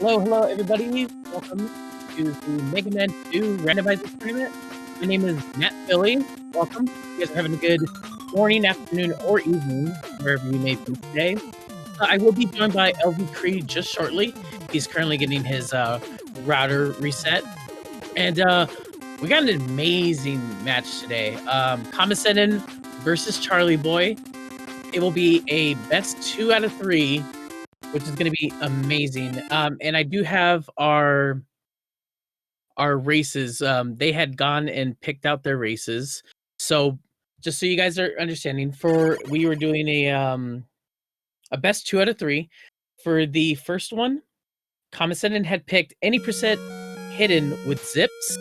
Hello, everybody. Welcome to the Mega Man 2 Randomizer tournament. My name is Matt Philly. Welcome. You guys are having a good morning, afternoon, or evening, wherever you may be today. I will be joined by LV Creed just shortly. He's currently getting his router reset. And we got an amazing match today. Kammesennin versus Charlieboy. It will be a best 2 out of 3, which is going to be amazing. And I do have our races. They had gone and picked out their races. So just so you guys are understanding, we were doing a best 2 out of 3. For the first one, Kammesennin had picked any percent hidden with zips.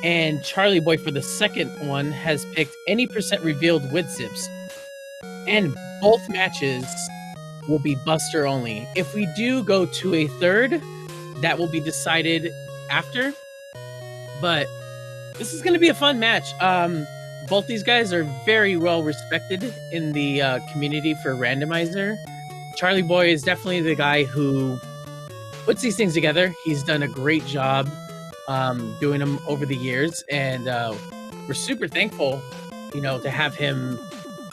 And Charlieboy for the second one has picked any percent revealed with zips. And both matches will be buster only. If we do go to a third, that will be decided after. But this is going to be a fun match. Both these guys are very well respected in the community for Randomizer. Charlieboy is definitely the guy who puts these things together. He's done a great job doing them over the years, and we're super thankful, to have him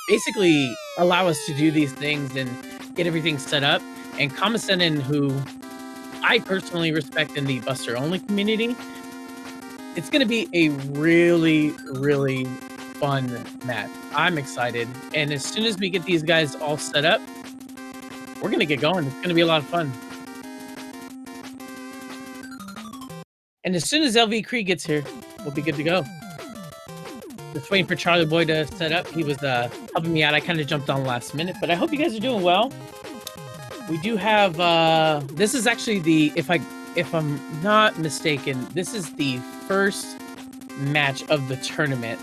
basically allow us to do these things and get everything set up. And Kammesennin, who I personally respect in the Buster Only community, it's going to be a really, really fun match. I'm excited. And as soon as we get these guys all set up, we're going to get going. It's going to be a lot of fun. And as soon as LV Creed gets here, we'll be good to go. Just waiting for Charlieboy to set up. He was helping me out. I kind of jumped on last minute, but I hope you guys are doing well. We do have this is actually if I'm not mistaken, this is the first match of the tournament.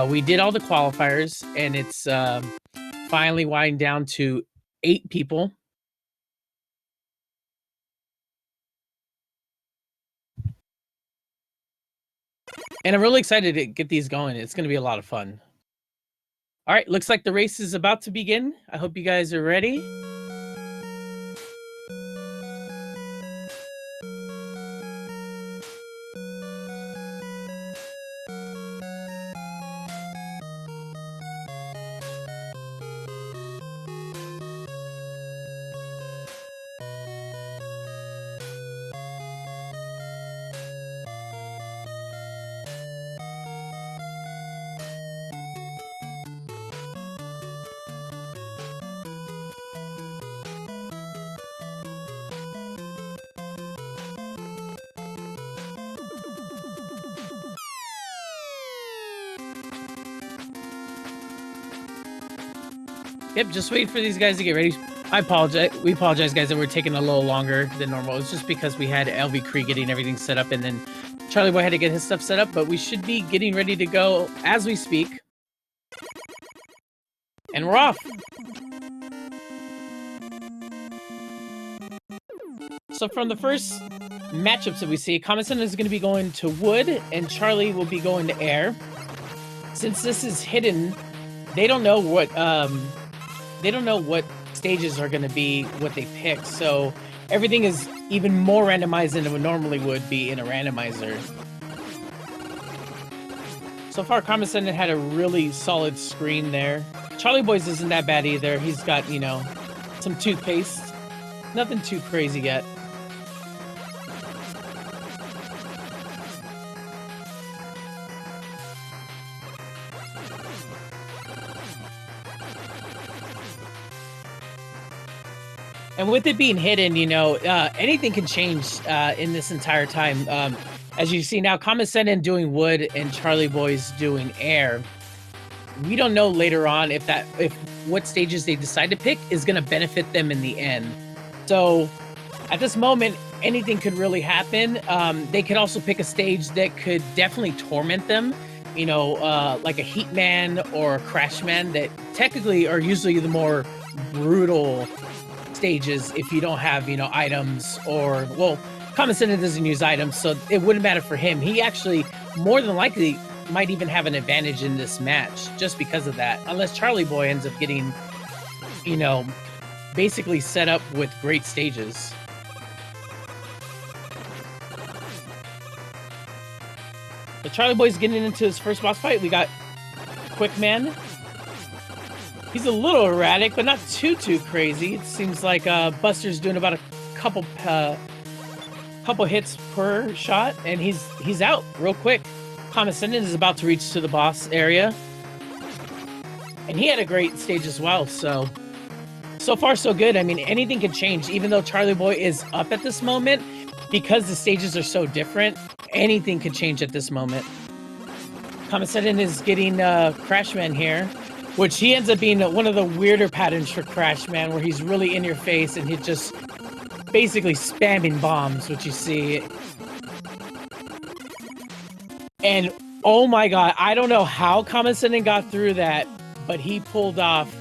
We did all the qualifiers, and it's finally winding down to 8 people. And I'm really excited to get these going. It's going to be a lot of fun. All right, looks like the race is about to begin. I hope you guys are ready. Yep, just wait for these guys to get ready. I apologize. We apologize, guys, that we're taking a little longer than normal. It's just because we had LV Creed getting everything set up, and then Charlieboy had to get his stuff set up, but we should be getting ready to go as we speak. And we're off. So from the first matchups that we see, Kammesennin is going to be going to wood, and Charlie will be going to air. Since this is hidden, they don't know what stages are going to be what they pick, so everything is even more randomized than it would normally would be in a randomizer. So far, Kammesennin had a really solid screen there. Charlieboy's isn't that bad either. He's got, some toothpaste. Nothing too crazy yet. And with it being hidden, anything can change in this entire time. As you see now, Kammesennin doing wood and Charlieboy's doing air. We don't know later on if what stages they decide to pick is going to benefit them in the end. So at this moment, anything could really happen. They could also pick a stage that could definitely torment them. Like a Heat Man or a Crash Man that technically are usually the more brutal stages if you don't have items, or Kammesennin doesn't use items, so it wouldn't matter for him. He actually more than likely might even have an advantage in this match just because of that, unless Charlieboy ends up getting basically set up with great stages. The Charlieboy's getting into his first boss fight. We got Quickman. He's a little erratic, but not too crazy. It seems like Buster's doing about a couple hits per shot, and he's out real quick. Kammesennin is about to reach to the boss area, and he had a great stage as well. So far so good. I mean, anything can change. Even though Charlieboy is up at this moment, because the stages are so different, anything could change at this moment. Kammesennin is getting Crashman here, which he ends up being one of the weirder patterns for Crashman, where he's really in your face and he's just basically spamming bombs, which you see. And oh my god, I don't know how Kammesennin got through that, but he pulled off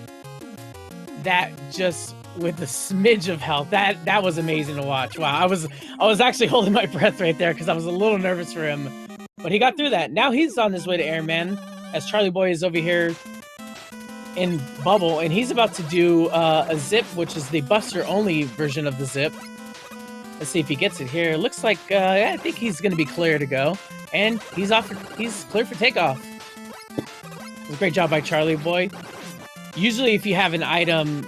that just with a smidge of health. That was amazing to watch. Wow, I was actually holding my breath right there because I was a little nervous for him. But he got through that. Now he's on his way to Airman, as Charlieboy is over here in Bubble, and he's about to do a zip, which is the Buster-only version of the zip. Let's see if he gets it here. Looks like, I think he's going to be clear to go. And he's clear for takeoff. It was a great job by Charlieboy. Usually if you have an item,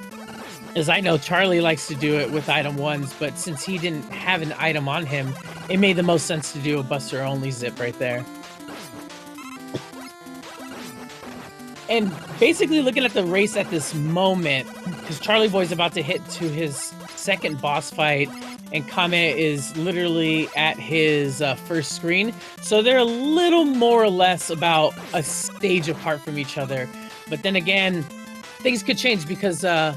as I know, Charlie likes to do it with item ones, but since he didn't have an item on him, it made the most sense to do a Buster-only zip right there. And basically looking at the race at this moment, because Charlieboy's about to hit to his second boss fight, and Kame is literally at his first screen. So they're a little more or less about a stage apart from each other. But then again, things could change because some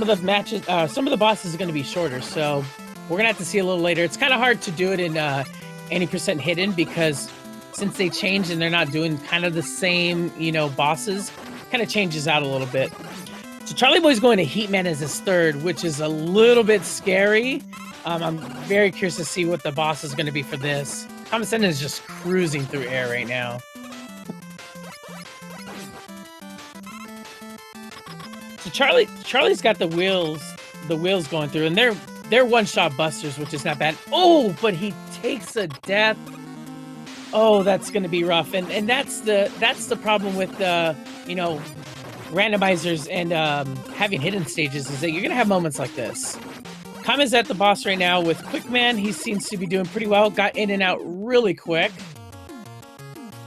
of the bosses are going to be shorter. So we're going to have to see a little later. It's kind of hard to do it in any % hidden because since they changed and they're not doing kind of the same, bosses, kind of changes out a little bit. So Charlieboy's going to Heatman as his third, which is a little bit scary. I'm very curious to see what the boss is going to be for this. Kammesennin is just cruising through air right now. So Charlie's got the wheels going through, and they're one-shot busters, which is not bad. Oh, but he takes a death. Oh, that's going to be rough, and that's the problem with randomizers and having hidden stages, is that you're going to have moments like this. Kame's at the boss right now with Quickman. He seems to be doing pretty well. Got in and out really quick.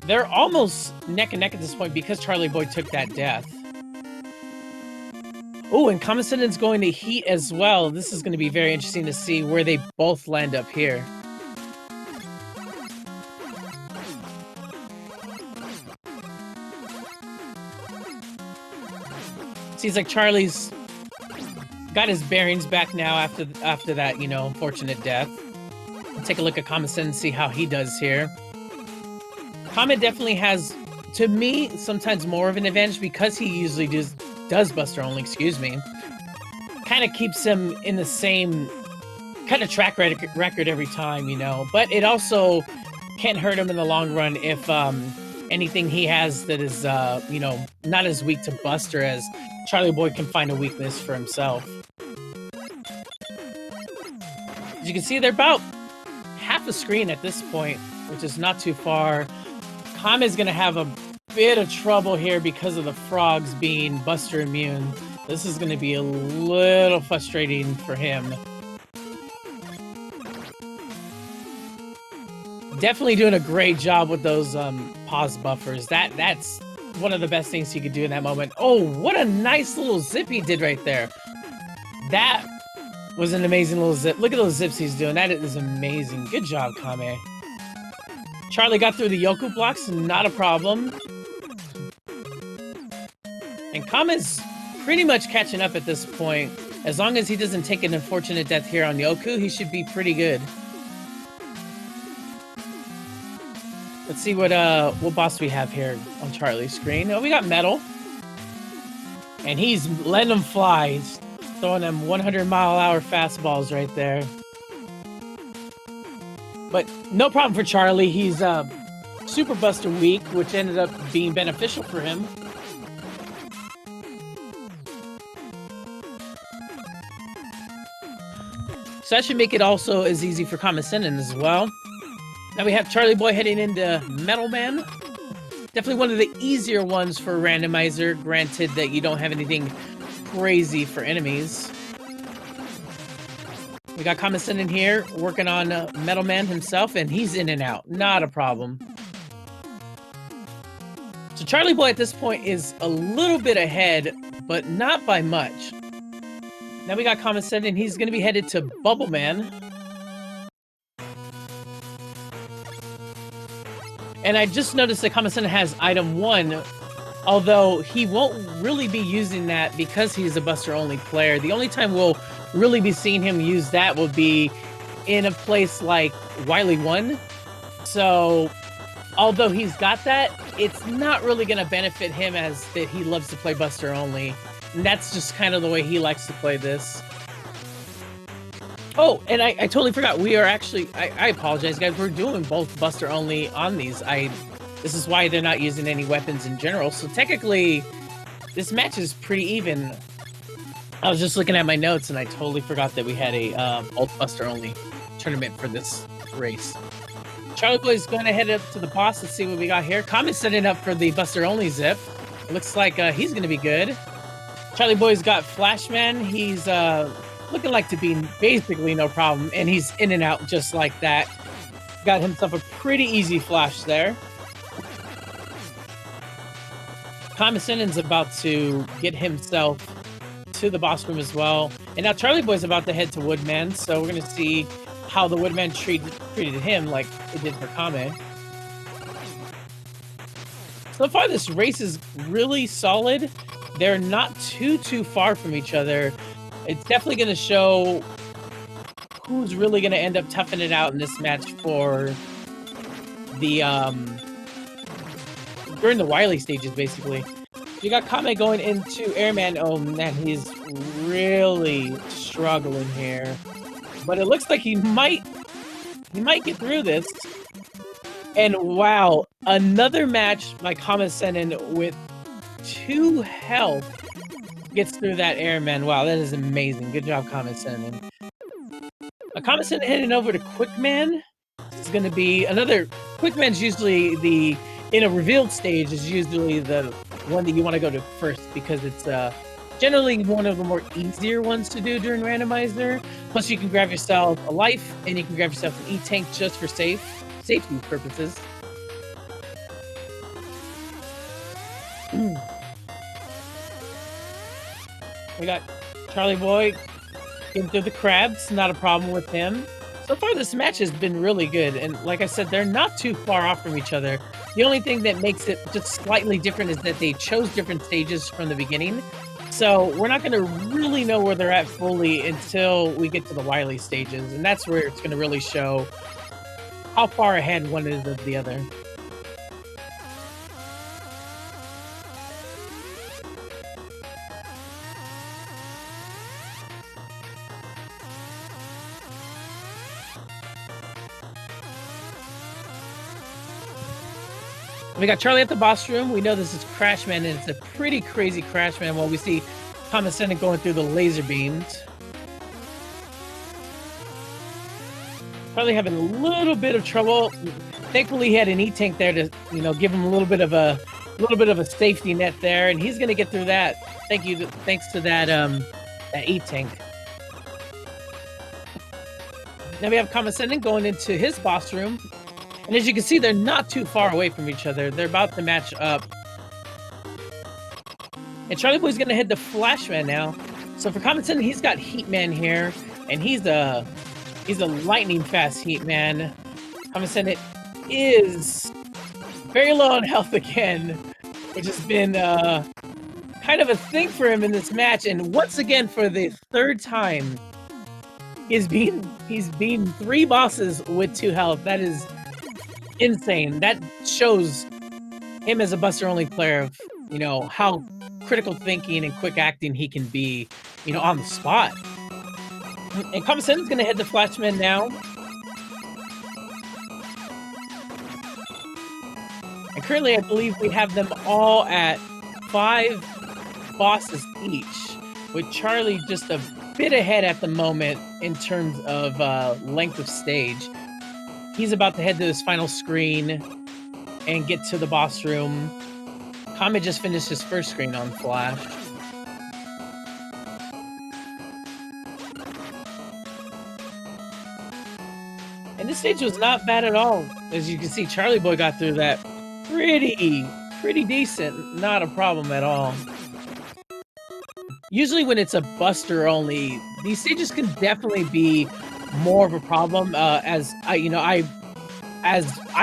They're almost neck and neck at this point because Charlieboy took that death. Oh, and Kammesennin's going to Heat as well. This is going to be very interesting to see where they both land up here. Seems like Charlie's got his bearings back now after that, unfortunate death. We'll take a look at Kammesennin and see how he does here. Kame definitely has, to me, sometimes more of an advantage because he usually does Buster only, kind of keeps him in the same kind of track record every time, but it also can't hurt him in the long run if anything he has that is not as weak to Buster as Charlieboy can find a weakness for himself. As you can see, they're about half a screen at this point, which is not too far. Kame is going to have a bit of trouble here because of the frogs being Buster immune. This is going to be a little frustrating for him. Definitely doing a great job with those pause buffers. That's one of the best things he could do in that moment. Oh, what a nice little zip he did right there. That was an amazing little zip. Look at those zips he's doing. That is amazing. Good job, Kame. Charlie got through the Yoku blocks, not a problem. And Kame's pretty much catching up at this point. As long as he doesn't take an unfortunate death here on Yoku, he should be pretty good. Let's see what boss we have here on Charlie's screen. Oh, we got Metal. And he's letting them fly. He's throwing them 100-mile-an-hour fastballs right there. But no problem for Charlie. He's Super Buster weak, which ended up being beneficial for him. So that should make it also as easy for Kammesennin as well. Now we have Charlieboy heading into Metal Man. Definitely one of the easier ones for Randomizer, granted that you don't have anything crazy for enemies. We got Kammesennin here working on Metal Man himself, and he's in and out. Not a problem. So Charlieboy at this point is a little bit ahead, but not by much. Now we got Kammesennin. He's going to be headed to Bubble Man. And I just noticed that Kammesennin has item 1, although he won't really be using that because he's a Buster-only player. The only time we'll really be seeing him use that will be in a place like Wily 1. So, although he's got that, it's not really going to benefit him as that he loves to play Buster-only. And that's just kind of the way he likes to play this. Oh, and I totally forgot. We are actually... I apologize, guys. We're doing both Buster only on these. This is why they're not using any weapons in general. So technically, this match is pretty even. I was just looking at my notes, and I totally forgot that we had a both Buster only tournament for this race. Charlieboy is going to head up to the boss. Let's see what we got here. Kammesennin setting up for the Buster only zip. Looks like he's going to be good. Charlieboy's got Flashman. He's... looking like to be basically no problem, and he's in and out just like that. Got himself a pretty easy flash there. Kammesennin's about to get himself to the boss room as well. And now Charlieboy's about to head to Woodman, so we're going to see how the Woodman treated him like it did for Kame. So far, this race is really solid. They're not too far from each other. It's definitely going to show who's really going to end up toughing it out in this match for the, during the Wily stages, basically. You got Kame going into Airman. Oh, man, he's really struggling here. But it looks like he might get through this. And wow, another match by Kammesennin with 2 health. Gets through that Airman. Wow, that is amazing. Good job, Kammesennin. Kammesennin heading over to Quickman. This is going to be another... Quickman's usually the... In a revealed stage is usually the one that you want to go to first because it's generally one of the more easier ones to do during Randomizer. Plus, you can grab yourself a life and you can grab yourself an E-Tank just for safety purposes. We got Charlieboy getting through the crabs. Not a problem with him. So far, this match has been really good. And like I said, they're not too far off from each other. The only thing that makes it just slightly different is that they chose different stages from the beginning. So we're not going to really know where they're at fully until we get to the Wily stages. And that's where it's going to really show how far ahead one is of the other. We got Charlie at the boss room. We know this is Crashman, and it's a pretty crazy Crashman while we see Kammesennin going through the laser beams. Probably having a little bit of trouble. Thankfully, he had an E-Tank there to, give him a little bit of a safety net there, and he's gonna get through that. Thanks to that that E-Tank. Now we have Kammesennin going into his boss room. And as you can see, they're not too far away from each other. They're about to match up. And Charlieboy's going to head to Flashman now. So for Kammesennin, he's got Heatman here. And he's a lightning fast Heatman. Kammesennin is very low on health again, which has been kind of a thing for him in this match. And once again, for the 3rd time, he's beaten 3 bosses with 2 health. That is insane. That shows him as a Buster-only player of, how critical thinking and quick acting he can be, on the spot. And Kammesennin's going to head to Flashman now. And currently, I believe we have them all at 5 bosses each, with Charlie just a bit ahead at the moment in terms of length of stage. he's about to head to this final screen and get to the boss room. Kame just finished his first screen on Flash. And this stage was not bad at all. As you can see, Charlieboy got through that pretty decent. Not a problem at all. Usually when it's a buster only, these stages can definitely be more of a problem. As I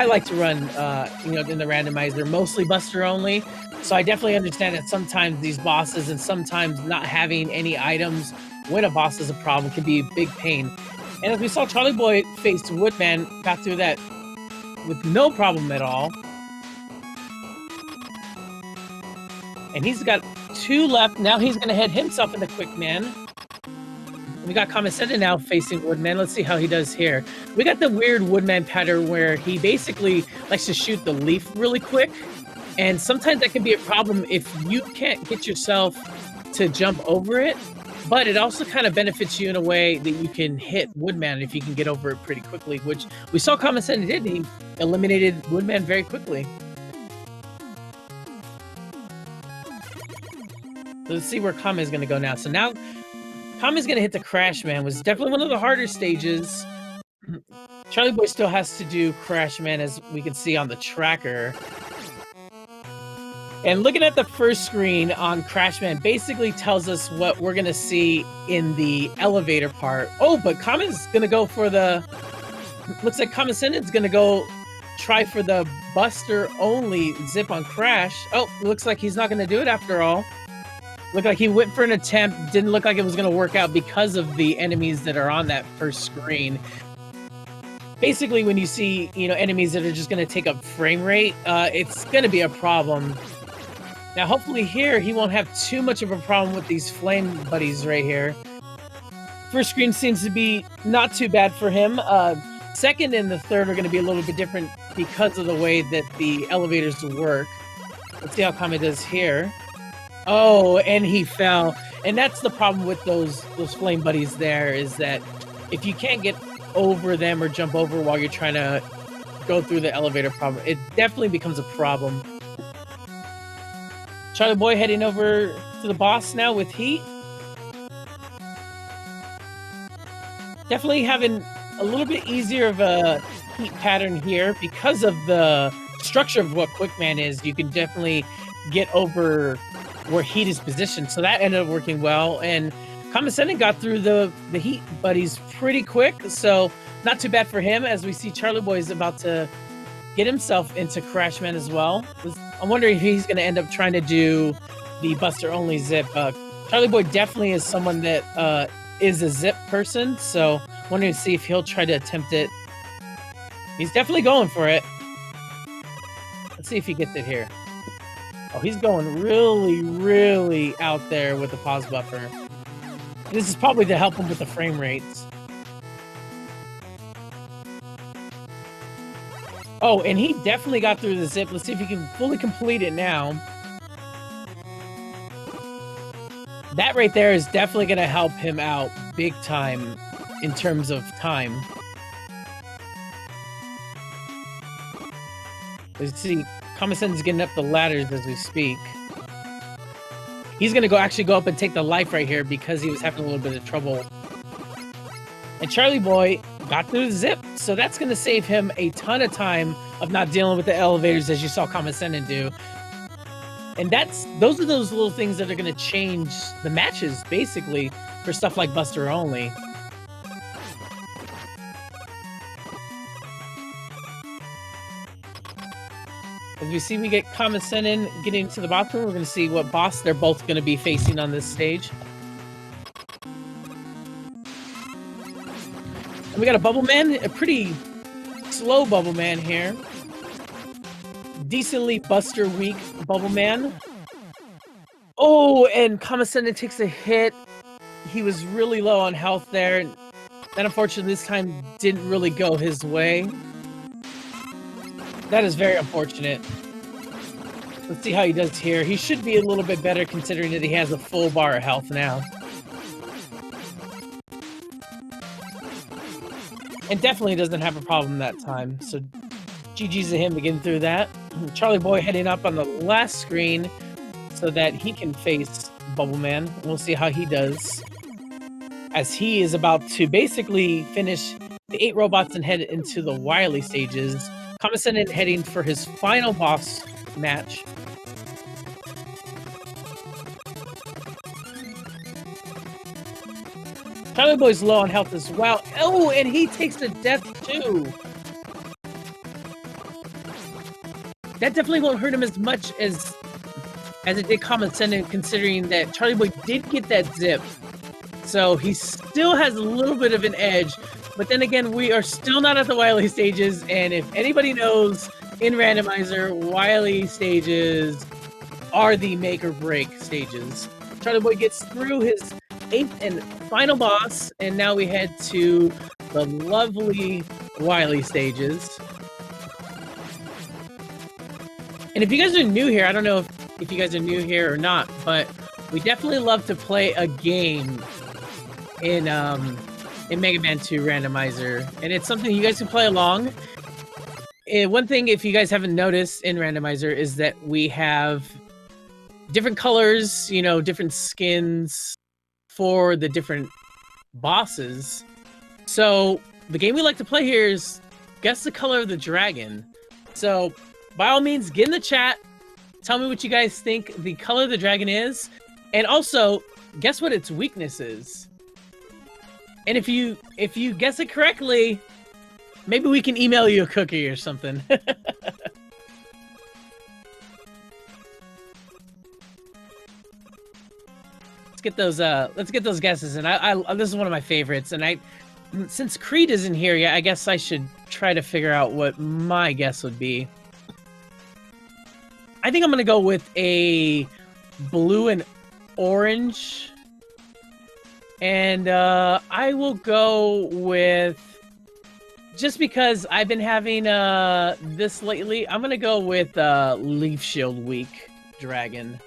like to run, in the randomizer, mostly buster only. So I definitely understand that sometimes these bosses and sometimes not having any items when a boss is a problem can be a big pain. And as we saw, Charlieboy faced Woodman, got through that with no problem at all. And he's got 2 left. Now he's going to head himself into Quick Man. We got Kammesennin now facing Woodman. Let's see how he does here. We got the weird Woodman pattern where he basically likes to shoot the leaf really quick. And sometimes that can be a problem if you can't get yourself to jump over it. But it also kind of benefits you in a way that you can hit Woodman if you can get over it pretty quickly, which we saw Kammesennin did. He eliminated Woodman very quickly. So let's see where Kame is going to go now. So now Kame is going to hit the Crash Man, which is definitely one of the harder stages. Charlieboy still has to do Crash Man, as we can see on the tracker. And looking at the first screen on Crash Man basically tells us what we're going to see in the elevator part. Oh, but Kame's going to go for the... Looks like Kammesennin's going to go try for the Buster only zip on Crash. Oh, looks like he's not going to do it after all. Looked like he went for an attempt. Didn't look like it was going to work out because of the enemies that are on that first screen. Basically, when you see, enemies that are just going to take up frame rate, it's going to be a problem. Now, hopefully here, he won't have too much of a problem with these flame buddies right here. First screen seems to be not too bad for him. Second and the third are going to be a little bit different because of the way that the elevators work. Let's see how Kame does here. Oh, and he fell. And that's the problem with those flame buddies there, is that if you can't get over them or jump over while you're trying to go through the elevator problem, it definitely becomes a problem. Charlieboy heading over to the boss now with Heat. Definitely having a little bit easier of a Heat pattern here because of the structure of what Quick Man is. You can definitely get over where Heat is positioned, so that ended up working well. And Kammesennin got through the Heat buddies pretty quick, so not too bad for him, as we see Charlieboy is about to get himself into Crash Man as well. I'm wondering if he's going to end up trying to do the Buster only zip. Charlieboy definitely is someone that is a zip person, so wondering to see if he'll try to attempt it. He's definitely going for it. Let's see if he gets it here. Oh, he's going really out there with the pause buffer. This is probably to help him with the frame rates. Oh, and he definitely got through the zip. Let's see if he can fully complete it now. That right there is definitely going to help him out big time in terms of time. Let's see. Kammesennin's getting up the ladders as we speak. He's going to actually go up and take the life right here because he was having a little bit of trouble. And Charlieboy got through the zip, so that's going to save him a ton of time of not dealing with the elevators, as you saw Kammesennin do. And those are those little things that are going to change the matches, basically, for stuff like Buster only. As we see, we get Kammesennin getting to the bathroom. We're going to see what boss they're both going to be facing on this stage. And we got a Bubble Man, a pretty slow Bubble Man here. Decently Buster weak Bubble Man. Oh, and Kammesennin takes a hit. He was really low on health there. That unfortunately this time didn't really go his way. That is very unfortunate. Let's see how he does here. He should be a little bit better considering that he has a full bar of health now. and definitely doesn't have a problem that time. So GG's to him to get through that. Charlieboy heading up on the last screen so that he can face Bubble Man. We'll see how he does, as he is about to basically finish the 8 robots and head into the Wily stages. Kammesennin heading for his final boss match. Charlieboy's low on health as well. Oh, and he takes the death too. That definitely won't hurt him as much as it did Kammesennin, considering that Charlieboy did get that zip. So he still has a little bit of an edge. But then again, we are still not at the Wily stages. And if anybody knows, in Randomizer, Wily stages are the make or break stages. Charlieboy gets through his 8th and final boss, and now we head to the lovely Wily stages. And if you guys are new here, I don't know if you guys are new here or not, but we definitely love to play a game in Mega Man 2 Randomizer, and it's something you guys can play along. And one thing, if you guys haven't noticed in Randomizer, is that we have different colors, you know, different skins for the different bosses. So the game we like to play here is guess the color of the dragon. So by all means, get in the chat, tell me what you guys think the color of the dragon is, and also guess what its weakness is. And if you guess it correctly, maybe we can email you a cookie or something. Let's get those guesses. And I this is one of my favorites. And since Creed isn't here yet, I guess I should try to figure out what my guess would be. I think I'm gonna go with a blue and orange. And I will go with, just because I've been having this lately, I'm gonna go with Leaf Shield Weak Dragon.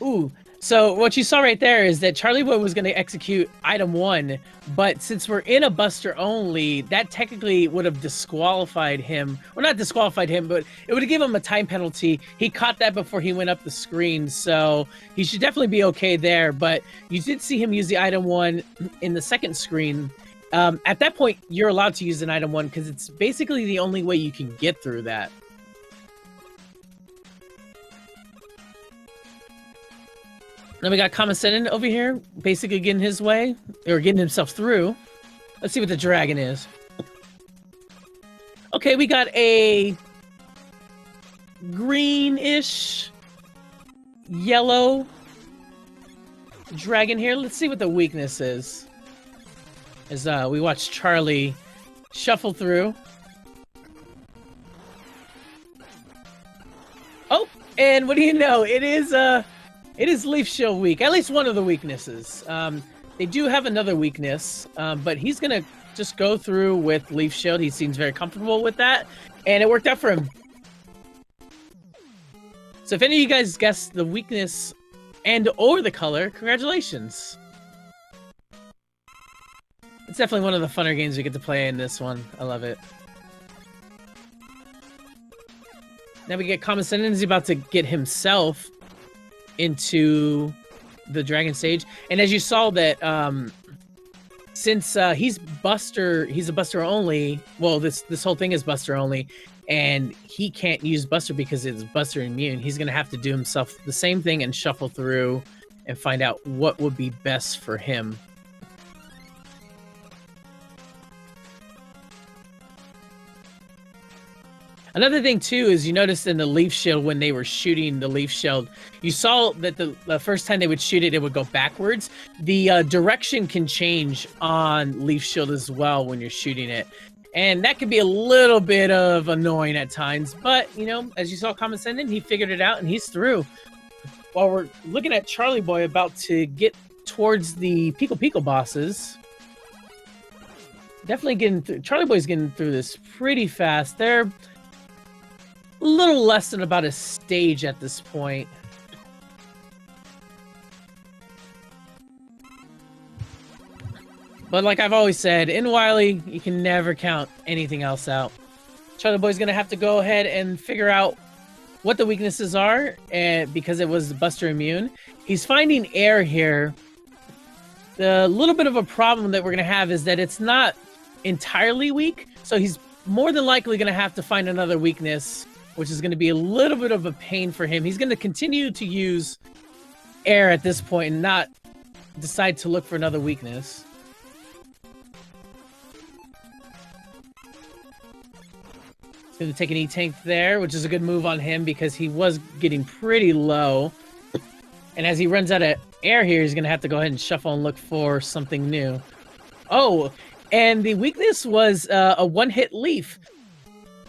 Ooh, so what you saw right there is that Charlieboy was going to execute item 1, but since we're in a Buster only, that technically would have disqualified him. Well, not disqualified him, but it would have given him a time penalty. He caught that before he went up the screen, so he should definitely be okay there. But you did see him use the item 1 in the second screen. At that point, you're allowed to use an item 1 because it's basically the only way you can get through that. Then we got Kammesennin over here, basically getting his way, or getting himself through. Let's see what the dragon is. Okay, we got a greenish, yellow dragon here. Let's see what the weakness is. As we watch Charlie shuffle through. Oh, and what do you know? It is Leaf Shield weak. At least one of the weaknesses. They do have another weakness, but he's gonna just go through with Leaf Shield. He seems very comfortable with that, and it worked out for him. So if any of you guys guessed the weakness and or the color, congratulations. It's definitely one of the funner games we get to play in this one. I love it. Now we get Kammesennin. He's about to get himself into the dragon stage, and as you saw that since he's a Buster only, well, this whole thing is Buster only, and he can't use Buster because it's Buster immune. He's gonna have to do himself the same thing and shuffle through and find out what would be best for him. Another thing, too, is you noticed in the Leaf Shield, when they were shooting the Leaf Shield, you saw that the first time they would shoot it, it would go backwards. The direction can change on Leaf Shield as well when you're shooting it. And that can be a little bit of annoying at times. But, you know, as you saw Kammesennin, he figured it out and he's through. While we're looking at Charlieboy about to get towards the Pico Pico bosses. Definitely getting through. Charlieboy's getting through this pretty fast. They're a little less than about a stage at this point. But like I've always said, in Wily, you can never count anything else out. Charlieboy's gonna have to go ahead and figure out what the weaknesses are, and because it was Buster immune. He's finding air here. The little bit of a problem that we're gonna have is that it's not entirely weak, so he's more than likely gonna have to find another weakness, which is gonna be a little bit of a pain for him. He's gonna continue to use air at this point and not decide to look for another weakness. He's gonna take an E-Tank there, which is a good move on him because he was getting pretty low. And as he runs out of air here, he's gonna have to go ahead and shuffle and look for something new. Oh, and the weakness was a one-hit leaf,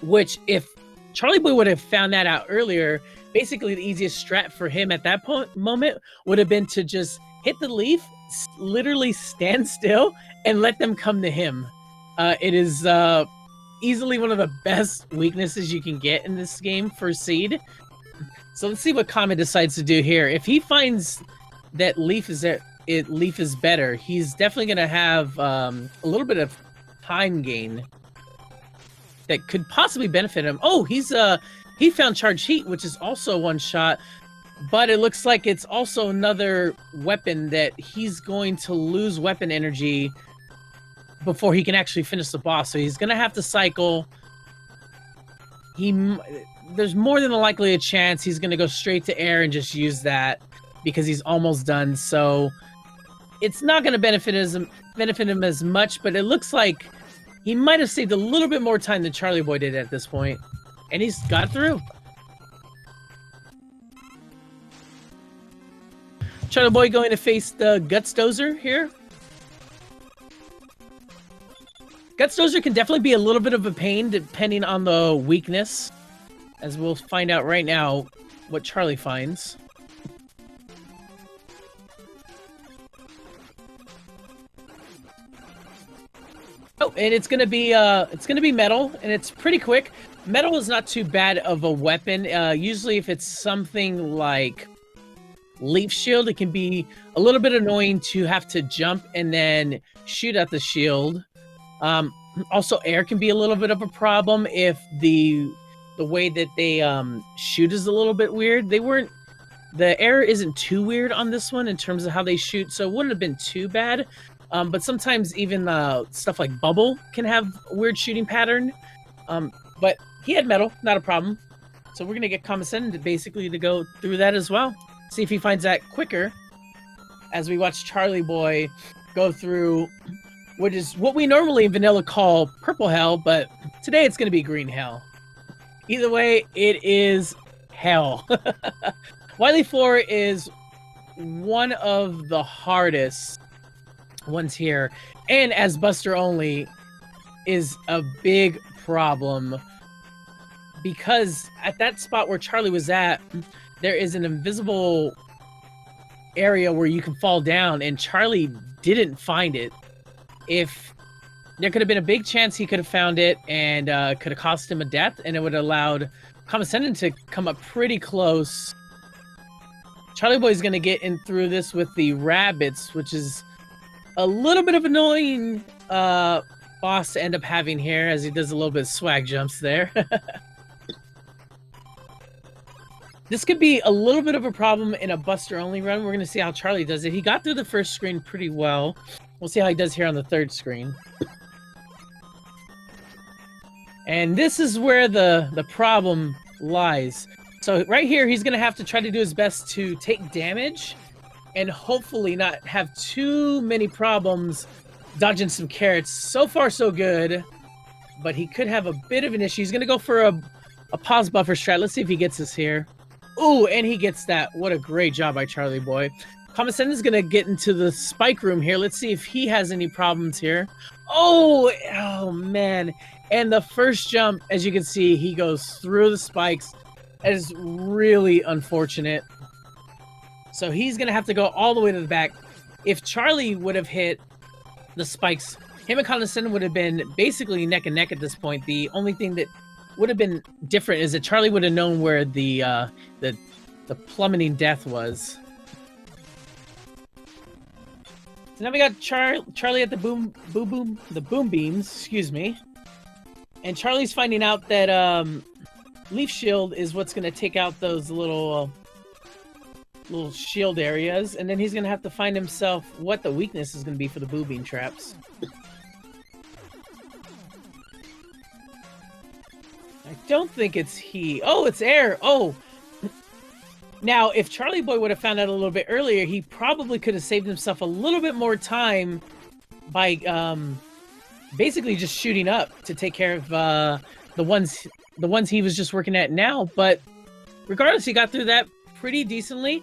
which if Charlieboy would have found that out earlier, basically the easiest strat for him at that moment would have been to just hit the leaf, literally stand still, and let them come to him. It is easily one of the best weaknesses you can get in this game for Seed. So let's see what Kamen decides to do here. If he finds that Leaf is better, he's definitely going to have a little bit of time gain that could possibly benefit him. Oh, he found Charge Heat, which is also one shot, but it looks like it's also another weapon that he's going to lose weapon energy before he can actually finish the boss. So he's going to have to cycle. There's more than a likely a chance he's going to go straight to air and just use that because he's almost done. So it's not going to benefit him as much, but it looks like he might have saved a little bit more time than Charlieboy did at this point. And he's got through. Charlieboy going to face the Guts Dozer here. Guts Dozer can definitely be a little bit of a pain depending on the weakness, as we'll find out right now what Charlie finds. Oh, and it's gonna be metal, and it's pretty quick. Metal is not too bad of a weapon. Usually, if it's something like Leaf Shield, it can be a little bit annoying to have to jump and then shoot at the shield. Also, air can be a little bit of a problem if the way that they shoot is a little bit weird. The air isn't too weird on this one in terms of how they shoot, so it wouldn't have been too bad. But sometimes even stuff like Bubble can have a weird shooting pattern. But he had metal, not a problem. So we're gonna get Kammesennin basically to go through that as well. See if he finds that quicker as we watch Charlieboy go through which is what we normally in vanilla call purple hell, but today it's going to be green hell. Either way, it is hell. Wily 4 is one of the hardest ones here, and as Buster only is a big problem because at that spot where Charlie was at, there is an invisible area where you can fall down, and Charlie didn't find it. If there could have been a big chance he could have found it and could have cost him a death, and it would have allowed Kammesennin to come up pretty close. Charlieboy's going to get in through this with the rabbits, which is a little bit of annoying boss to end up having here, as he does a little bit of swag jumps there. This could be a little bit of a problem in a Buster only run. We're going to see how Charlie does it. He got through the first screen pretty well. We'll see how he does here on the third screen. And this is where the problem lies. So right here, he's going to have to try to do his best to take damage and hopefully not have too many problems dodging some carrots. So far, so good. But he could have a bit of an issue. He's going to go for a pause buffer strat. Let's see if he gets this here. Ooh, and he gets that. What a great job by Charlieboy. Kammesennin is going to get into the spike room here. Let's see if he has any problems here. Oh, man. And the first jump, as you can see, he goes through the spikes. That is really unfortunate. So he's going to have to go all the way to the back. If Charlie would have hit the spikes, him and Kammesennin would have been basically neck and neck at this point. The only thing that would have been different is that Charlie would have known where the plummeting death was. So now we got Charlie at the boom beams, excuse me. And Charlie's finding out that Leaf Shield is what's going to take out those little shield areas, and then he's going to have to find himself what the weakness is going to be for the boo beam traps. I don't think it's he. Oh, it's air. Oh. Now, if Charlieboy would have found out a little bit earlier, he probably could have saved himself a little bit more time by basically just shooting up to take care of the ones he was just working at now. But regardless, he got through that pretty decently.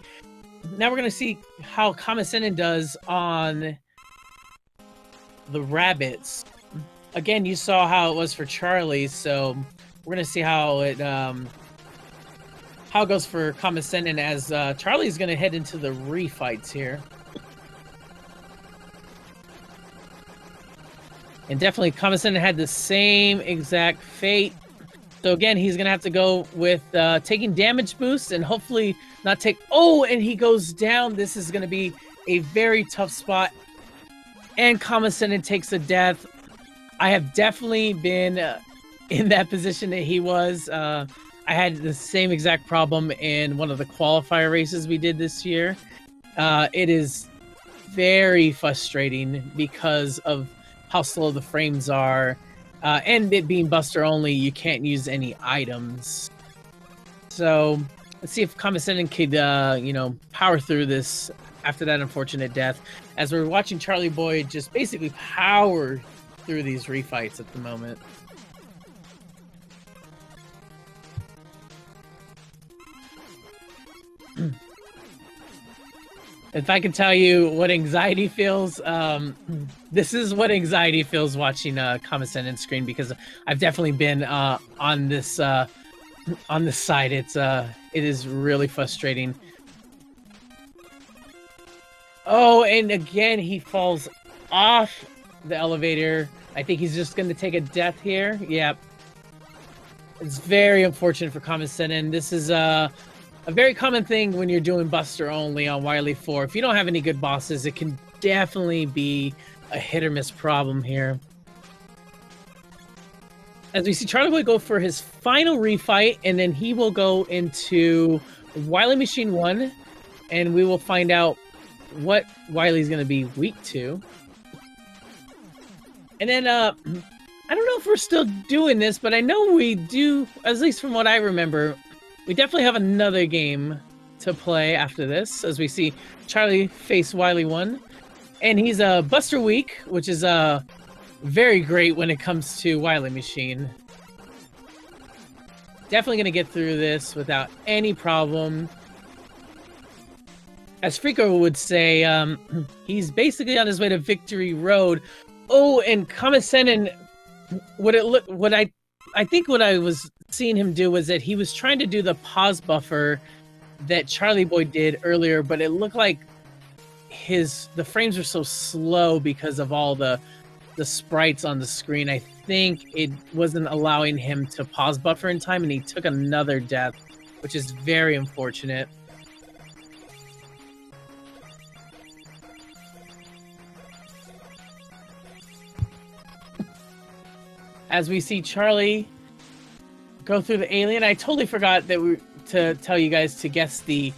Now we're going to see how Kammesennin does on the rabbits. Again, you saw how it was for Charlie, so we're going to see how it goes for Kammesennin as Charlie's going to head into the refights here. And definitely Kammesennin had the same exact fate. So again, he's going to have to go with taking damage boosts and hopefully not take... Oh, and he goes down. This is going to be a very tough spot. And Kammesennin takes a death. I have definitely been in that position that he was. I had the same exact problem in one of the qualifier races we did this year. It is very frustrating because of how slow the frames are. And it being Buster only, you can't use any items. So let's see if Kammesennin could, power through this after that unfortunate death. As we're watching Charlieboy just basically power through these refights at the moment. If I can tell you what anxiety feels, this is what anxiety feels watching Kammesennin screen, because I've definitely been on this side. It is really frustrating. Oh, and again he falls off the elevator. I think he's just going to take a death here. Yep. It's very unfortunate for Kammesennin. This is a very common thing when you're doing Buster only on Wily 4. If you don't have any good bosses, it can definitely be a hit or miss problem here. As we see Charlieboy go for his final refight, and then he will go into Wily Machine 1, and we will find out what Wily's going to be weak to. And then, I don't know if we're still doing this, but I know we do, at least from what I remember, we definitely have another game to play after this, as we see Charlie face Wily 1. And he's a Buster Weak, which is very great when it comes to Wily Machine. Definitely going to get through this without any problem. As Freako would say, he's basically on his way to Victory Road. Oh, and Kammesennin, I think what I was seeing him do was that he was trying to do the pause buffer that Charlieboy did earlier, but it looked like the frames were so slow because of all the sprites on the screen. I think it wasn't allowing him to pause buffer in time, and he took another death, which is very unfortunate. As we see Charlie go through the alien, I totally forgot that to tell you guys to guess the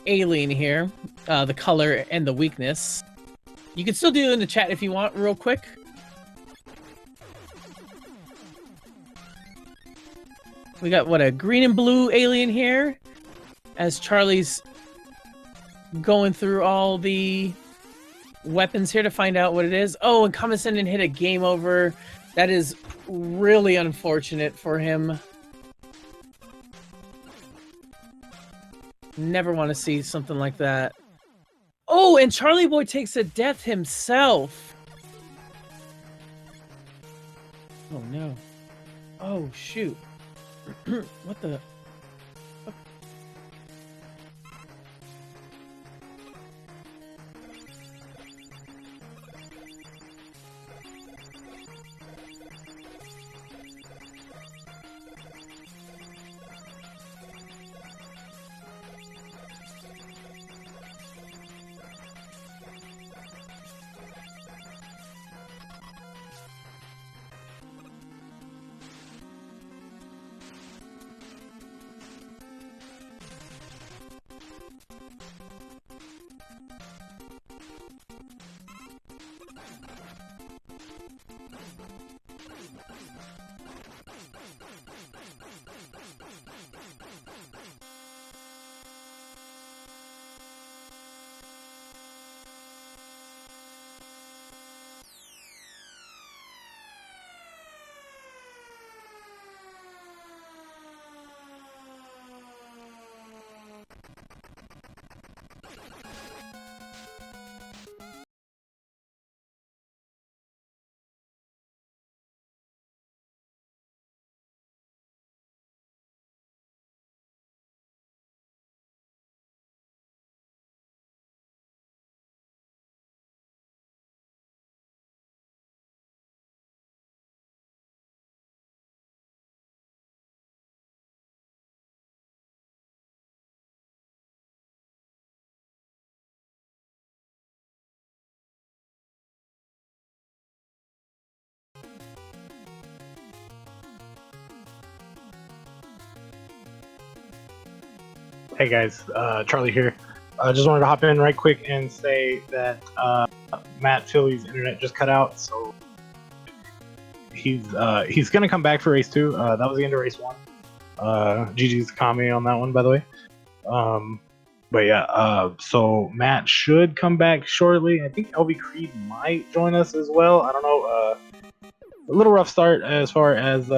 alien here, the color and the weakness. You can still do it in the chat if you want, real quick. We got, a green and blue alien here, as Charlie's going through all the weapons here to find out what it is. Oh, and Kammesennin hit a game over. That is really unfortunate for him. Never want to see something like that. Oh, and Charlieboy takes a death himself. Oh, no. Oh, shoot. What the... Hey guys, Charlie here. I just wanted to hop in right quick and say that Matt Philly's internet just cut out, so he's gonna come back for race 2. That was the end of race 1. GG's Kami on that one, by the way. But yeah, so Matt should come back shortly. I think LV Creed might join us as well. I don't know. A little rough start as far as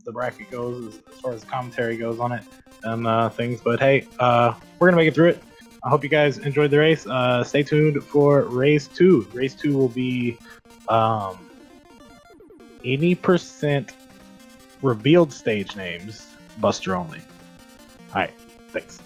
the bracket goes, as far as commentary goes on it and things. But hey, we're gonna make it through it. I hope you guys enjoyed the race. Stay tuned for race 2. Race 2 will be 80% revealed stage names, Buster only. All right, thanks.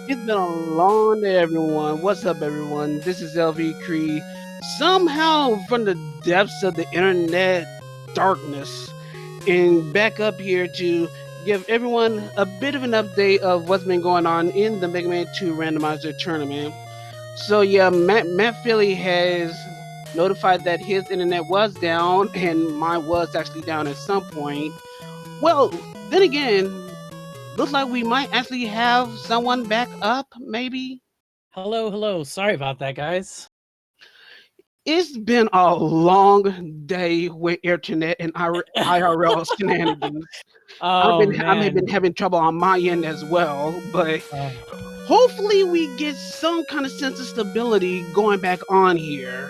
It's been a long day, everyone. What's up, everyone? This is LV Cree. Somehow, from the depths of the internet darkness, and back up here to give everyone a bit of an update of what's been going on in the Mega Man 2 Randomizer tournament. So, yeah, Matt Philly has notified that his internet was down, and mine was actually down at some point. Well, then again, looks like we might actually have someone back up, maybe. Hello. Sorry about that, guys. It's been a long day with internet and IRL shenanigans. Oh, I've been having trouble on my end as well, but hopefully we get some kind of sense of stability going back on here.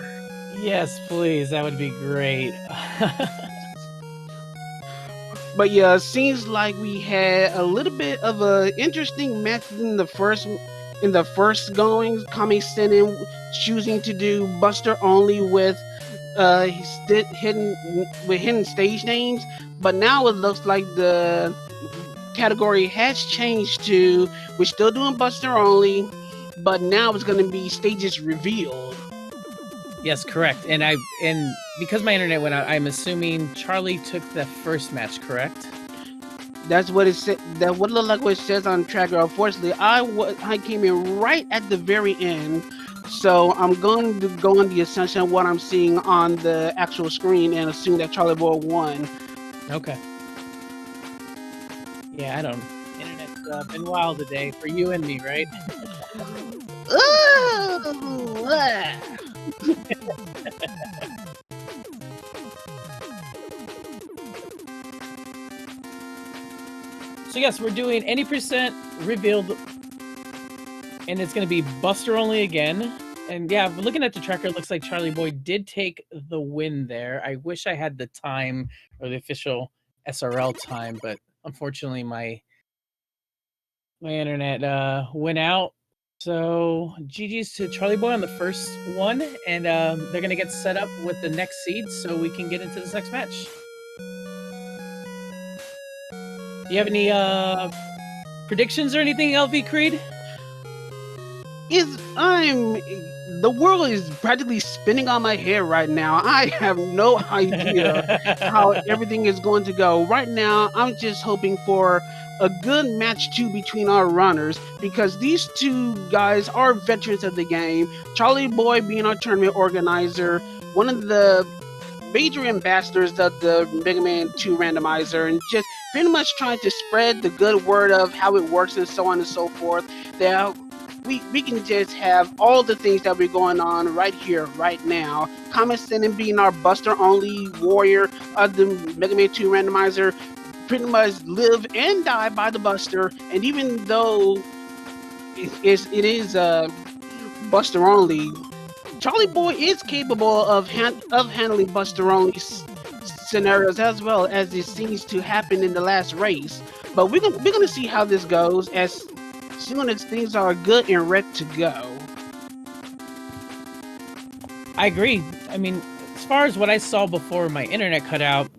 Yes, please. That would be great. But yeah, it seems like we had a little bit of an interesting match in the first goings. Kammesennin choosing to do Buster only with hidden stage names, but now it looks like the category has changed to we're still doing Buster only, but now it's going to be stages revealed. Yes, correct. And because my internet went out, I'm assuming Charlie took the first match, correct? That's what it said. That would look like what it says on tracker. Unfortunately, I came in right at the very end, so I'm going to go on the assumption of what I'm seeing on the actual screen and assume that Charlieboy won. Okay. Yeah, I don't. Internet's been wild today for you and me, right? So yes, we're doing any percent revealed, and it's going to be Buster only again. And yeah, looking at the tracker, it looks like Charlieboy did take the win there. I wish I had the time or the official SRL time, but unfortunately my internet went out. So GG's to Charlieboy on the first one, and they're going to get set up with the next seed so we can get into this next match. Do you have any predictions or anything, LV Creed? The world is practically spinning on my head right now. I have no idea how everything is going to go. Right now, I'm just hoping for a good match 2 between our runners, because these two guys are veterans of the game. Charlieboy being our tournament organizer, one of the major ambassadors of the Mega Man 2 Randomizer, and just pretty much trying to spread the good word of how it works and so on and so forth. That we can just have all the things that we're going on right here, right now. Kammesennin being our Buster only warrior of the Mega Man 2 Randomizer, pretty much live and die by the Buster. And even though it is Buster only, Charlieboy is capable of handling Buster only scenarios as well as it seems to happen in the last race. But we're gonna see how this goes as soon as things are good and ready to go. I agree. I mean, as far as what I saw before my internet cut out,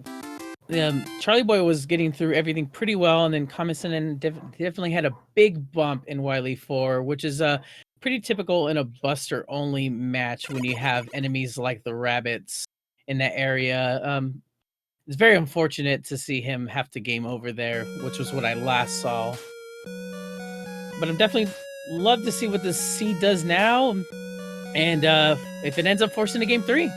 Charlieboy was getting through everything pretty well, and then Kammesennin definitely had a big bump in Wily 4, which is pretty typical in a Buster only match when you have enemies like the rabbits in that area. It's very unfortunate to see him have to game over there, which was what I last saw. But I'm definitely love to see what this seed does now, and if it ends up forcing a game 3.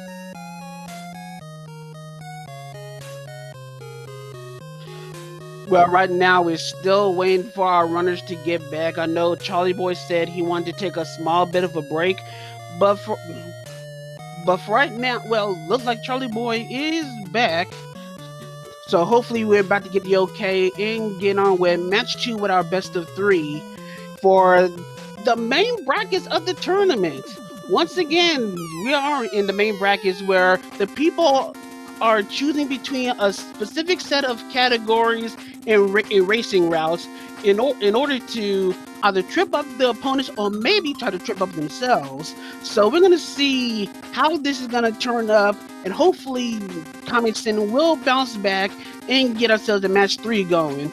Well, right now we're still waiting for our runners to get back. I know Charlieboy said he wanted to take a small bit of a break, but for right now, well, looks like Charlieboy is back. So hopefully we're about to get the okay and get on with match 2 with our best of 3 for the main brackets of the tournament. Once again, we are in the main brackets where the people are choosing between a specific set of categories and racing routes in order to either trip up the opponents or maybe try to trip up themselves. So we're going to see how this is going to turn up, and hopefully Kammesennin will bounce back and get ourselves a match 3 going.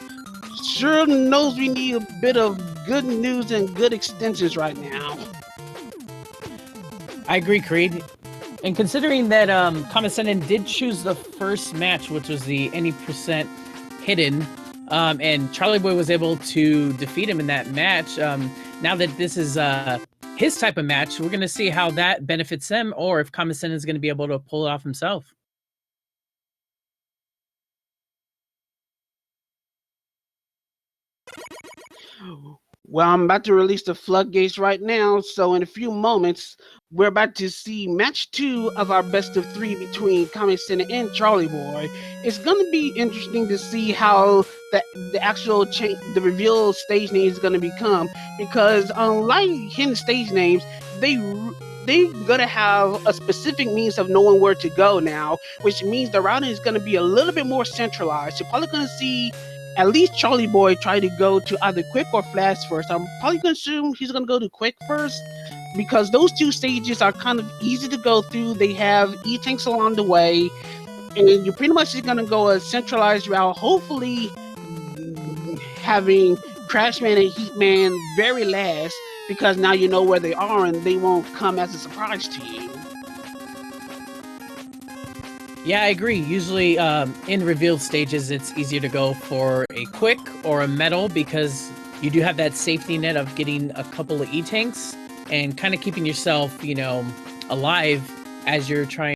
Sure knows we need a bit of good news and good extensions right now. I agree, Creed. And considering that Kammesennin did choose the first match, which was the any percent hidden, and Charlieboy was able to defeat him in that match, now that this is his type of match, we're going to see how that benefits him, or if Kammesennin is going to be able to pull it off himself. Well, I'm about to release the floodgates right now, so in a few moments, we're about to see match 2 of our best of 3 between Kammesennin and Charlieboy. It's going to be interesting to see how the actual the reveal stage name is going to become, because unlike hidden stage names, they're gonna have a specific means of knowing where to go now, which means the routing is gonna be a little bit more centralized. You're probably gonna see at least Charlieboy try to go to either quick or flash first. I'm probably gonna assume he's gonna go to quick first, because those two stages are kind of easy to go through. They have E-tanks along the way, and you're pretty much just gonna go a centralized route, hopefully having Crashman and Heatman very last, because now you know where they are and they won't come as a surprise to you. Yeah, I agree. Usually in revealed stages, it's easier to go for a quick or a metal, because you do have that safety net of getting a couple of E-tanks and kind of keeping yourself, alive as you're trying